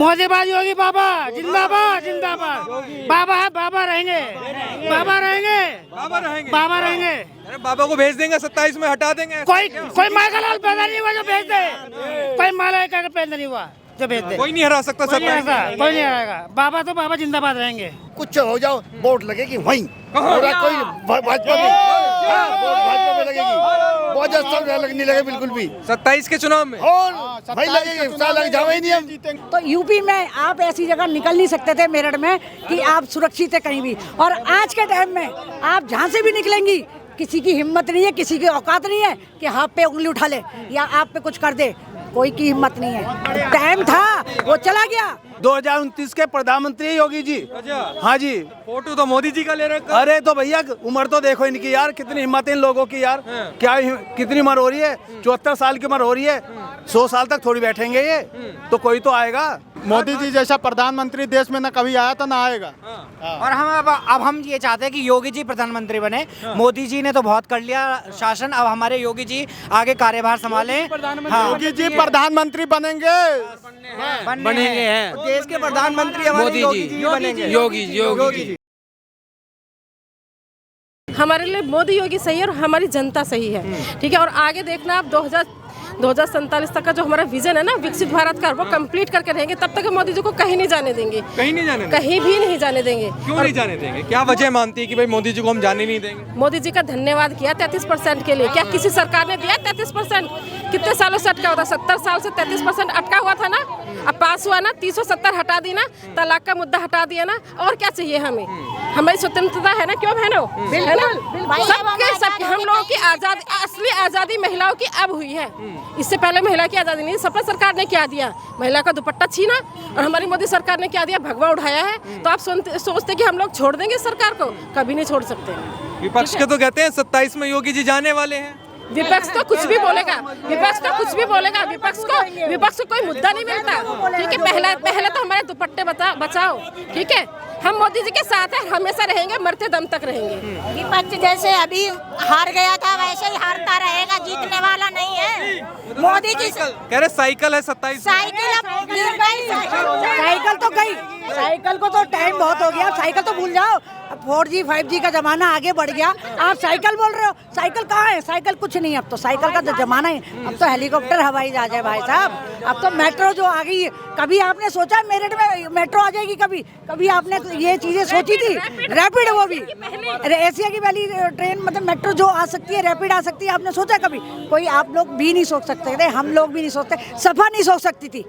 मोदीबाद योगी बाबा जिंदाबाद जिंदाबाद। बाबा है, बाबा रहेंगे, बाबा रहेंगे, बाबा रहेंगे। बाबा रहेंगे। अरे बाबा को भेज देंगे 27 में, हटा देंगे। कोई मालालाल पैदा नहीं हुआ जो भेज दे, कोई माला का पैदा नहीं हुआ जो भेज दे। कोई नहीं हरा सकता कोई नहीं 27 में। हराएगा, कोई नहीं हराएगा। बाबा तो बाबा जिंदाबाद रहेंगे। कुछ हो जाओ वोट लगेगी वहीं, और कोई भाजपा में, वोट भाजपा में लगेगी, बहुत अच्छा नहीं लगे बिल्कुल भी। 27 के चुनाव में और वहीं लगेगी, लग जाओ ही नहीं हम। तो यूपी में आप ऐसी जगह निकल नहीं सकते थे मेरठ में कि आप सुरक्षित है कहीं भी। और आज के टाइम में आप जहाँ से भी निकलेंगी, किसी की हिम्मत नहीं है, किसी की औकात नहीं है कि हाथ पे उंगली उठा ले या आप पे कुछ कर दे। कोई की हिम्मत नहीं है। टाइम था वो चला गया। 2029 के प्रधानमंत्री योगी जी। अच्छा। हाँ जी। फोटो तो मोदी जी का ले रखा। अरे तो भैया उम्र तो देखो इनकी यार, कितनी हिम्मत है इन लोगों की यार। क्या कितनी उम्र हो रही है? 74 साल की उम्र हो रही है। 100 साल तक थोड़ी बैठेंगे ये, तो कोई तो आएगा। मोदी जी जैसा प्रधानमंत्री देश में न कभी आया था ना आएगा। और हम अब हम ये चाहते हैं कि योगी जी प्रधानमंत्री बने। मोदी जी ने तो बहुत कर लिया शासन, अब हमारे योगी जी आगे कार्यभार संभालें। योगी जी प्रधानमंत्री बनेंगे, बनेंगे हैं। देश के प्रधानमंत्री हमारे योगी जी बनेंगे। योगी जी। हमारे लिए मोदी योगी सही है और हमारी जनता सही है, ठीक है। और आगे देखना आप 2047 तक का जो हमारा विजन है ना विकसित भारत का, वो कंप्लीट करके रहेंगे। तब तक मोदी जी को कहीं नहीं जाने देंगे, कहीं नहीं जाने देंगे। कहीं भी नहीं जाने देंगे। क्यों नहीं जाने देंगे? क्या वजह मानती है कि भाई मोदी जी को हम जाने नहीं देंगे? मोदी जी का धन्यवाद किया 33% के लिए। क्या किसी सरकार ने दिया 33%? कितने सालों से अटका हुआ था? 70 साल से 33% अटका हुआ था ना। अब पास हुआ ना, 370 हटा दी ना, तलाक का मुद्दा हटा दिया ना। और क्या चाहिए हमें? हमारी स्वतंत्रता है ना, क्यों बहनों? है ना? सबके हम लोगों की आजादी, असली आजादी महिलाओं की अब हुई है। इससे पहले महिला की आजादी नहीं। सपा सरकार ने क्या दिया? महिला का दुपट्टा छीना। और हमारी मोदी सरकार ने क्या दिया? भगवा उठाया है। तो आप सोचते कि हम लोग छोड़ देंगे सरकार को? कभी नहीं छोड़ सकते। विपक्ष के तो कहते हैं 27 में योगी जी जाने वाले हैं। विपक्ष तो कुछ भी बोलेगा, विपक्ष तो कुछ भी बोलेगा। विपक्ष को कोई मुद्दा नहीं मिलता, ठीक है। पहले तो हमारे दुपट्टे बचाओ, ठीक है। हम मोदी जी के साथ हैं, हमेशा रहेंगे, मरते दम तक रहेंगे। विपक्ष जैसे अभी हार गया था वैसे ही हारता रहेगा, जीतने वाला नहीं है। मोदी जी कह रहे साइकिल है 27। साइकिल गिर गई, साइकिल तो गई, साइकिल को तो टाइम बहुत हो गया। साइकिल तो भूल जाओ, 4G 5G का जमाना आगे बढ़ गया। आप साइकिल बोल रहे हो? साइकिल कहाँ है? साइकिल कुछ नहीं, अब तो साइकिल का जमाना है। अब तो हेलीकॉप्टर हवाई जहाज है भाई साहब। अब तो मेट्रो जो आ गई है। कभी आपने सोचा मेरठ में मेट्रो आ जाएगी? कभी आपने ये चीजें सोची थी? रैपिड, वो भी एशिया की पहली ट्रेन, मतलब मेट्रो जो आ सकती है, रैपिड आ सकती है। आपने सोचा कभी? कोई आप लोग भी नहीं सोच सकते थे, हम लोग भी नहीं सोचते, सपा नहीं सोच सकती थी।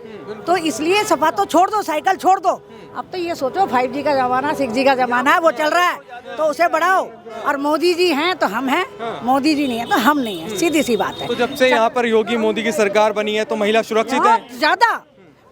तो इसलिए सपा तो छोड़ दो, साइकिल छोड़ दो। अब तो ये सोचो 5G का जमाना, 6G का जमाना है, वो चल रहा है, तो उसे बढ़ाओ। और मोदी जी हैं तो हम हैं, मोदी जी नहीं है तो हम नहीं है, सीधी सी बात है। तो जब से यहाँ पर योगी मोदी की सरकार बनी है तो महिला सुरक्षित है? बहुत ज्यादा।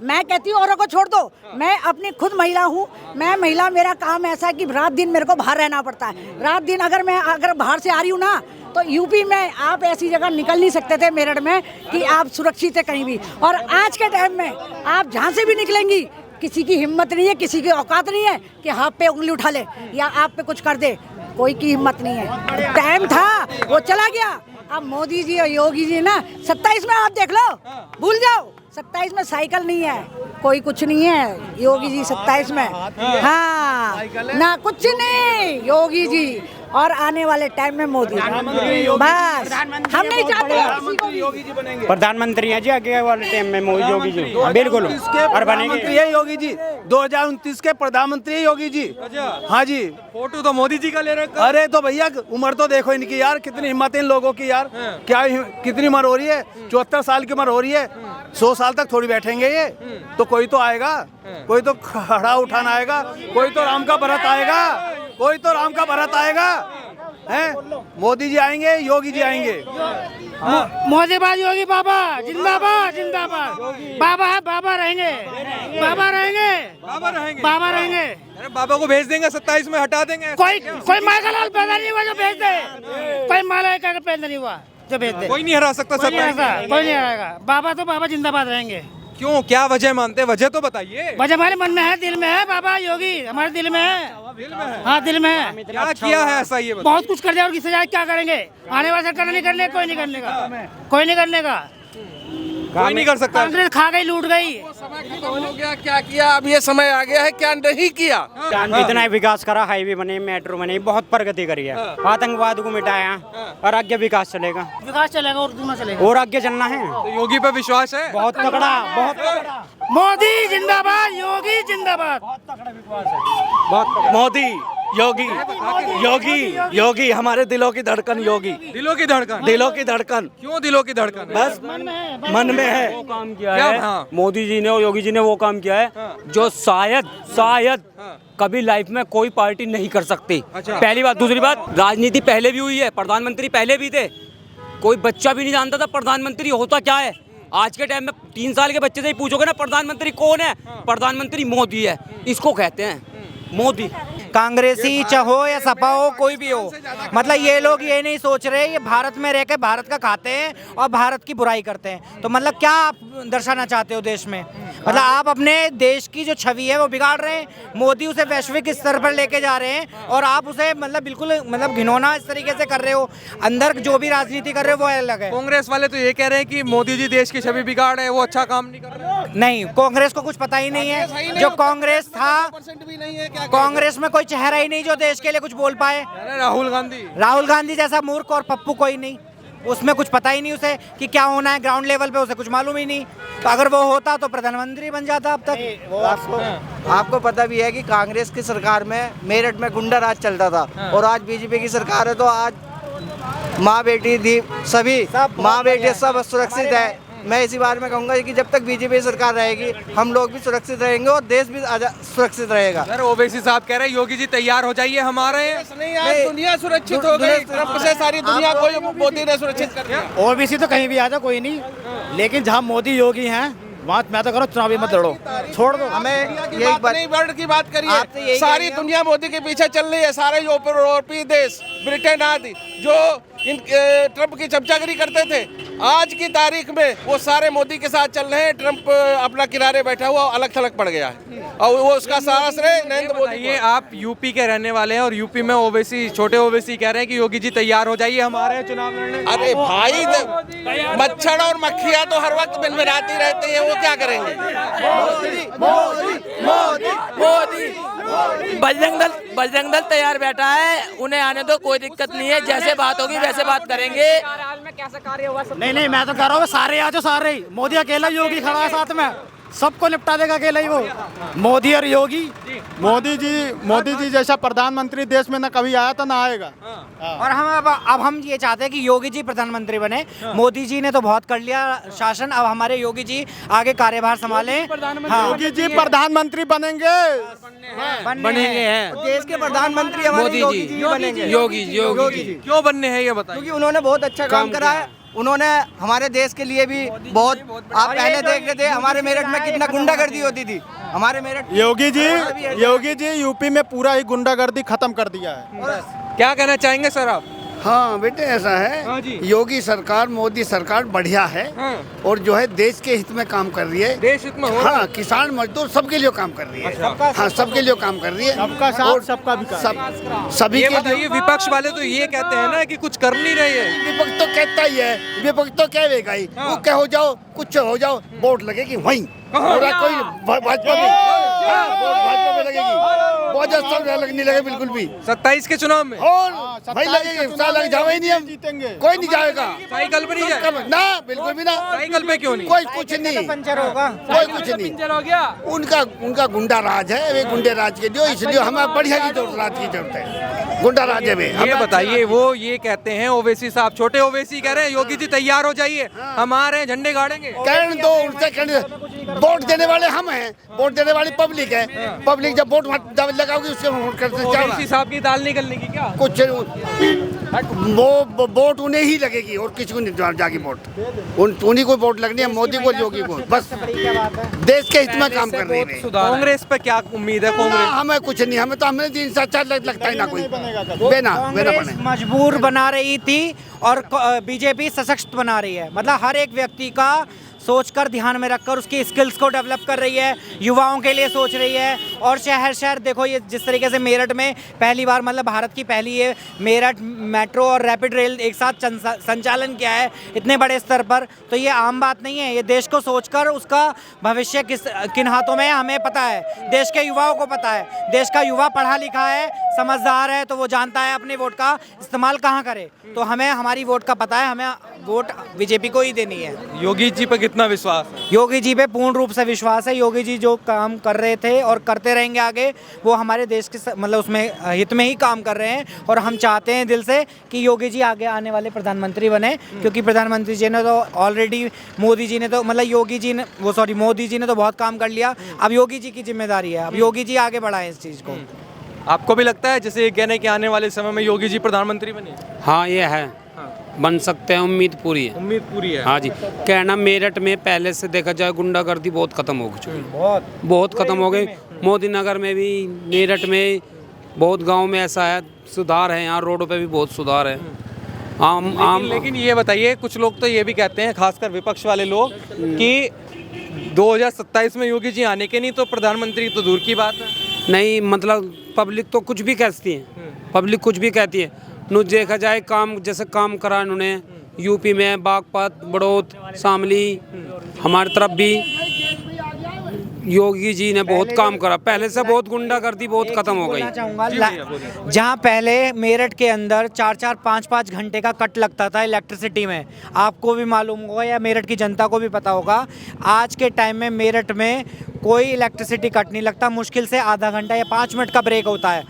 मैं कहती हूँ औरों को छोड़ दो, मैं अपनी खुद महिला हूँ। मैं महिला, मेरा काम ऐसा है कि रात दिन मेरे को बाहर रहना पड़ता है। रात दिन अगर बाहर से आ रही हूँ ना, तो यूपी में आप ऐसी जगह निकल नहीं सकते थे मेरठ में कि आप सुरक्षित है कहीं भी। और आज के टाइम में आप जहाँ से भी निकलेंगी, किसी की हिम्मत नहीं है, किसी की औकात नहीं है कि हाथ पे उंगली उठा ले या आप पे कुछ कर दे। कोई की हिम्मत नहीं है। टाइम था वो चला गया। अब मोदी जी और योगी जी ना 27 में आप देख लो, भूल जाओ। 27 में साइकिल नहीं है, कोई कुछ नहीं है। योगी जी 27 में, हाँ ना कुछ नहीं, योगी जी। और आने वाले टाइम में मोदी। बस हम नहीं चाहते योगी जी बनेंगे प्रधानमंत्री है जी आगे वाले टाइम में मोदी योगी जी, बिल्कुल। और प्रधानमंत्री है योगी जी। 2029 के प्रधानमंत्री योगी जी। हाँ जी। फोटो तो मोदी जी का ले रखा। अरे तो भैया उम्र तो देखो इनकी यार, कितनी हिम्मत है इन लोगों की यार। क्या कितनी उम्र हो रही है? 74 साल की उम्र हो रही है। 100 साल तक थोड़ी बैठेंगे ये, तो कोई तो आएगा, कोई तो खड़ा उठाना आएगा, कोई तो राम का भरत आएगा, कोई तो राम का भरत आएगा। हैं? मोदी जी आएंगे, योगी जी आएंगे। मोदीबाद योगी बाबा जिंदाबाद जिंदाबाद। बाबा है, बाबा रहेंगे, बाबा रहेंगे, बाबा रहेंगे। बाबा रहेंगे। अरे बाबा को भेज देंगे 27 में, हटा देंगे। कोई मालालाल पैदा नहीं हुआ जो भेज दे, कोई माला का पैदा नहीं हुआ जो भेज दे। कोई नहीं हरा सकता 27 में। कोई नहीं हराएगा। बाबा तो बाबा जिंदाबाद रहेंगे। क्यों? क्या वजह मानते हैं? वजह तो बताइए। वजह हमारे मन में है, दिल में है। बाबा योगी हमारे दिल में है। दिल में है? हाँ दिल में है। क्या किया है ऐसा? ये बहुत कुछ कर दिया, और किसी क्या करेंगे? आने वाले सरकार नहीं करने, कोई नहीं करने का, कोई नहीं करने का। कोई नहीं कर सकता। कांग्रेस खा गई, लूट गई। हो गया, क्या किया? अब ये समय आ गया है, क्या नहीं किया? इतना विकास करा, हाईवे बने, मेट्रो बने, बहुत प्रगति करी है। आतंकवाद को मिटाया और आगे विकास चलेगा। विकास चलेगा और दूना चलेगा। और आगे चलना है। तो योगी पे विश्वास है? बहुत तगड़ा, बहुत तगड़ा। मोदी जिंदाबाद, योगी जिंदाबाद। मोदी, योगी, योगी, योगी, हमारे दिलों की धड़कन योगी। दिलों की धड़कन? दिलों की धड़कन। क्यों दिलों की धड़कन? बस मन में है। वो काम किया क्या? है हाँ। मोदी जी ने और योगी जी ने वो काम किया है जो शायद कभी लाइफ में कोई पार्टी नहीं कर सकती। अच्छा। पहली बात। दूसरी बात, राजनीति पहले भी हुई है, प्रधानमंत्री पहले भी थे, कोई बच्चा भी नहीं जानता था प्रधानमंत्री होता क्या है। आज के टाइम में 3 साल के बच्चे से ही पूछोगे ना प्रधानमंत्री कौन है, प्रधानमंत्री मोदी है, इसको कहते हैं मोदी। कांग्रेसी चाहो या सपा हो, कोई भी हो, मतलब ये लोग ये नहीं सोच रहे ये भारत में रह के भारत का खाते हैं और भारत की बुराई करते हैं। तो मतलब क्या आप दर्शाना चाहते हो देश में? मतलब आप अपने देश की जो छवि है वो बिगाड़ रहे हैं। मोदी उसे वैश्विक स्तर पर लेके जा रहे हैं और आप उसे मतलब बिल्कुल मतलब घिनौना इस तरीके से कर रहे हो। अंदर जो भी राजनीति कर रहे हो वो अलग है। कांग्रेस वाले तो ये कह रहे हैं कि मोदी जी देश की छवि बिगाड़ रहे हैं, वो अच्छा काम नहीं कर रहे। नहीं, कांग्रेस को कुछ पता ही नहीं है। जो कांग्रेस था, कांग्रेस में कोई चेहरा ही नहीं जो देश के लिए कुछ बोल पाए। राहुल गांधी जैसा मूर्ख और पप्पू कोई नहीं, उसमें कुछ पता ही नहीं उसे कि क्या होना है ग्राउंड लेवल पे, उसे कुछ मालूम ही नहीं। तो अगर वो होता तो प्रधानमंत्री बन जाता अब तक। आपको पता भी है कि कांग्रेस की सरकार में मेरठ में गुंडा राज चलता था और आज बीजेपी की सरकार है तो आज माँ बेटी सभी माँ बेटी सब सुरक्षित है। मैं इसी बारे में कहूंगा कि जब तक बीजेपी सरकार रहेगी हम लोग भी सुरक्षित रहेंगे और देश भी सुरक्षित रहेगा। सर ओवैसी साहब कह रहे हैं योगी जी तैयार हो जाइए, हमारे नहीं, दुनिया सुरक्षित हो गई। ट्रंप से सारी दुनिया को मोदी ने सुरक्षित कर दिया। ओबीसी तो कहीं भी आ जाए कोई नहीं, लेकिन जहाँ मोदी योगी हैं वहाँ मैं तो करो चुनावी मत लड़ो, छोड़ दो। हमें यही बात नहीं, वर्ल्ड की बात करिए। सारी दुनिया मोदी के पीछे चल रही है। सारे यूरोपीय देश, ब्रिटेन आदि जो इन ट्रंप की चमचागिरी करते थे, आज की तारीख में वो सारे मोदी के साथ चल रहे हैं। ट्रंप अपना किनारे बैठा हुआ अलग थलग पड़ गया है और वो उसका साहस रहे नरेंद्र मोदी। ये आप यूपी के रहने वाले हैं और यूपी में ओवैसी, छोटे ओवैसी कह रहे हैं कि योगी जी तैयार हो जाइए, हमारे चुनाव लड़ने। अरे भाई, मच्छर और मक्खियाँ तो हर वक्त मिनमिनाती रहती हैं, वो क्या करेंगे? मोदी मोदी मोदी मोदी। बजरंग दल तैयार बैठा है, उन्हें आने दो, कोई दिक्कत नहीं है, जैसे बात होगी वैसे बात करेंगे। नहीं, मैं तो कह रहा हूँ सारे आ जाओ, सारे ही। मोदी अकेला योगी खड़ा है साथ में, सबको निपटा देगा अकेला ही वो, मोदी और योगी। मोदी जी जैसा प्रधानमंत्री देश में ना कभी आया था ना आएगा। और अब हम ये चाहते हैं कि योगी जी प्रधानमंत्री बने। मोदी जी ने तो बहुत कर लिया शासन, अब हमारे योगी जी आगे कार्यभार संभाले। योगी जी प्रधानमंत्री बनेंगे हैं। देश के प्रधानमंत्री हमारे योगी जी बनेंगे। योगी जी क्यों बनने हैं ये बताइए? क्योंकि उन्होंने बहुत अच्छा काम करा है। उन्होंने हमारे देश के लिए भी बहुत, आप पहले देख रहे थे हमारे मेरठ में कितना गुंडागर्दी होती थी। हमारे मेरठ योगी जी यूपी में पूरा ही गुंडागर्दी खत्म कर दिया है। क्या कहना चाहेंगे सर आप? हाँ बेटे, ऐसा है, योगी सरकार, मोदी सरकार बढ़िया है और जो है देश के हित में काम कर रही है। देश हित में हो? हाँ, किसान मजदूर सबके लिए काम कर रही है। हाँ, सबके लिए काम कर रही है। सबका साथ सबका विकास। सभी ये के बताइए, विपक्ष वाले तो ये कहते हैं ना कि कुछ कर नहीं रहे हैं। विपक्ष तो कहता ही है, विपक्ष तो कहेगा ही, वो क्या हो जाओ, कुछ हो जाओ, वोट लगेगी वहीं, कोई भाजपा में, वोट भाजपा में लगेगी, बहुत ज्यादा लगने लगे बिल्कुल भी। 27 के चुनाव में और भाई लगेगी, लग जावे ही नहीं, हम जीतेंगे, कोई नहीं जाएगा। साइकिल पे नहीं जाएगा ना, बिल्कुल भी ना। साइकिल पे क्यों नहीं? कोई कुछ नहीं, पंचर होगा, कोई कुछ नहीं। उनका गुंडा राज है, वे गुंडे राज के जो, इसलिए हमें बढ़िया की जरूरत, राज की जरूरत है, गुंडा राज है वे। ये बताइए, वो ये कहते हैं ओवैसी साहब, छोटे ओवैसी कह रहे हैं योगी जी तैयार हो जाइए, हम आ रहे हैं, झंडे गाड़ेंगे। कहने दो उनसे, वोट देने वाले हम हैं, वोट देने वाली पब्लिक है। पब्लिक जब वोट लगाओगी उसके वोट करते ओवैसी साहब की दाल निकलने की क्या कुछ, वो वोट उन्हें ही लगेगी और किसी को नहीं जाएगी वोट। उन्हीं को वोट लगनी है, मोदी को, योगी को, बस देश के हित में काम कर रही है। कांग्रेस पे क्या उम्मीद है? कांग्रेस हमें कुछ नहीं, हमें तो हमें दिन से अच्छा लगता ही ना कोई बेना कांग्रेस मजबूर बना रही थी और बीजेपी सशक्त बना रही है। मतलब हर एक व्यक्ति का सोचकर ध्यान में रखकर उसकी स्किल्स को डेवलप कर रही है, युवाओं के लिए सोच रही है। और शहर शहर देखो ये जिस तरीके से मेरठ में पहली बार मतलब भारत की पहली ये मेरठ मेट्रो और रैपिड रेल एक साथ संचालन किया है इतने बड़े स्तर पर, तो ये आम बात नहीं है। ये देश को सोचकर उसका भविष्य किन हाथों में है हमें पता है, देश के युवाओं को पता है। देश का युवा पढ़ा लिखा है, समझदार है, तो वो जानता है अपने वोट का इस्तेमाल कहाँ करे। तो हमें हमारी वोट का पता है, हमें वोट बीजेपी को ही देनी है। योगी जी पर कितना विश्वास है? योगी जी पे पूर्ण रूप से विश्वास है। योगी जी जो काम कर रहे थे और करते रहेंगे आगे, वो हमारे देश के मतलब उसमें हित में ही काम कर रहे हैं। और हम चाहते हैं दिल से कि योगी जी आगे आने वाले प्रधानमंत्री बने, क्योंकि प्रधानमंत्री जी ने तो ऑलरेडी मोदी जी ने तो मतलब मोदी जी ने तो बहुत काम कर लिया। अब योगी जी की जिम्मेदारी है, अब योगी जी आगे बढ़ाएं इस चीज़ को। आपको भी लगता है जैसे ये कहने कि आने वाले समय में योगी जी प्रधानमंत्री बने? हाँ ये है, बन सकते हैं, उम्मीद पूरी है। उम्मीद पूरी है। हाँ जी, कहना मेरठ में पहले से देखा जाए गुंडागर्दी बहुत खत्म हो चुकी है, बहुत खत्म हो गई। मोदी नगर में भी, मेरठ में, बहुत गांव में ऐसा है, सुधार है। यहाँ रोडों पे भी बहुत सुधार है। लेकिन ये बताइए, कुछ लोग तो ये भी कहते हैं, खासकर विपक्ष वाले लोग, कि 2027 में योगी जी आने के नहीं तो प्रधानमंत्री तो दूर की बात है। नहीं मतलब पब्लिक तो कुछ भी कहती है, पब्लिक कुछ भी कहती है। नु देखा जाए काम जैसे काम करा उन्होंने यूपी में, बागपत, बड़ौद, शामली, हमारी तरफ भी योगी जी ने बहुत काम करा। पहले से बहुत गुंडागर्दी बहुत खत्म हो गई। जहाँ पहले मेरठ के अंदर 4-4, 5-5 घंटे का कट लगता था इलेक्ट्रिसिटी में, आपको भी मालूम होगा या मेरठ की जनता को भी पता होगा, आज के टाइम में मेरठ में कोई इलेक्ट्रिसिटी कट नहीं लगता। मुश्किल से आधा घंटा या 5 मिनट का ब्रेक होता है।